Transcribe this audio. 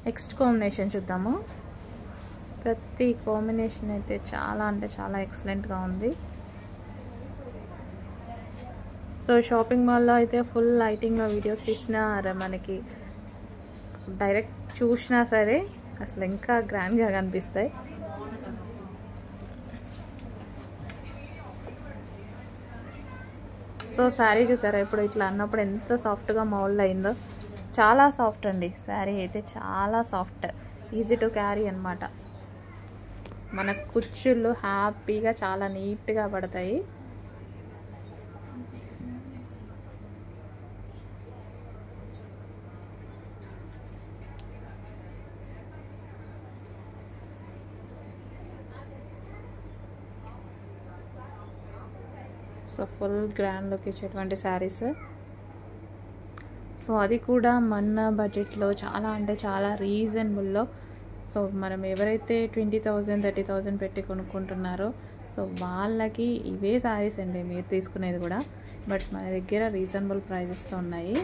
Next combination చూద్దాము. ప్రతి combination అయితే చాలా అంటే చాలా ఎక్సలెంట్గా ఉంది. సో షాపింగ్ మాల్లో అయితే ఫుల్ లైటింగ్లో వీడియోస్ తీసినా మనకి డైరెక్ట్ చూసినా సరే అసలు ఇంకా గ్రాండ్గా కనిపిస్తాయి. సో శారీ చూసారా ఇప్పుడు ఇట్లా అన్నప్పుడు ఎంత సాఫ్ట్గా మౌల్డ్ అయిందో. చాలా సాఫ్ట్ అండి శారీ అయితే, చాలా సాఫ్ట్, ఈజీ టు క్యారీ అన్నమాట. మన కుచ్చుళ్ళు హ్యాపీగా చాలా నీట్గా పడతాయి. సో ఫుల్ గ్రాండ్ లుక్ ఇచ్చేటువంటి శారీస్. సో అది కూడా మన బడ్జెట్లో చాలా అంటే చాలా రీజనబుల్లో. సో మనం ఎవరైతే 20,000 30,000 పెట్టి కొనుక్కుంటున్నారో సో వాళ్ళకి ఇవే శారీస్ అండి మీరు తీసుకునేది కూడా. బట్ మన దగ్గర రీజనబుల్ ప్రైజెస్తో ఉన్నాయి.